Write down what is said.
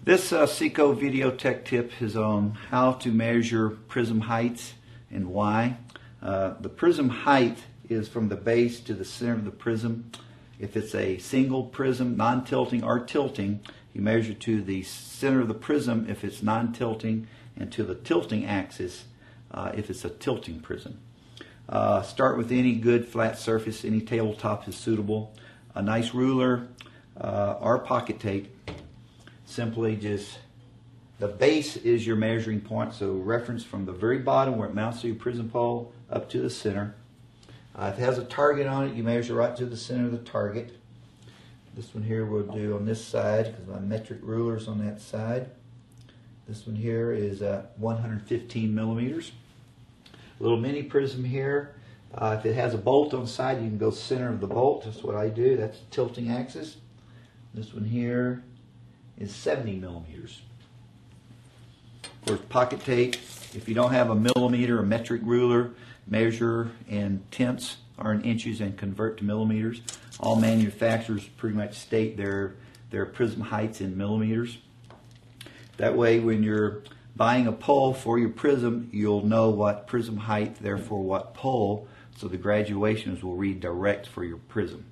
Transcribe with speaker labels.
Speaker 1: This Seco Video Tech tip is on how to measure prism heights and why. The prism height is from the base to the center of the prism. If it's a single prism, non-tilting or tilting, you measure to the center of the prism if it's non-tilting, and to the tilting axis if it's a tilting prism. Start with any good flat surface. Any tabletop is suitable. A nice ruler or pocket tape. Simply just, the base is your measuring point, so reference from the very bottom where it mounts to your prism pole up to the center. If it has a target on it, you measure right to the center of the target. This one here we'll do on this side because my metric ruler's on that side. This one here is 115 millimeters. A little mini prism here. If it has a bolt on the side, you can go center of the bolt. That's what I do. That's the tilting axis. This one here is 70 millimeters. Of course, pocket tape. If you don't have a millimeter or metric ruler, measure in tenths or in inches and convert to millimeters. All manufacturers pretty much state their prism heights in millimeters. That way, when you're buying a pole for your prism, you'll know what prism height, therefore what pole, so the graduations will read direct for your prism.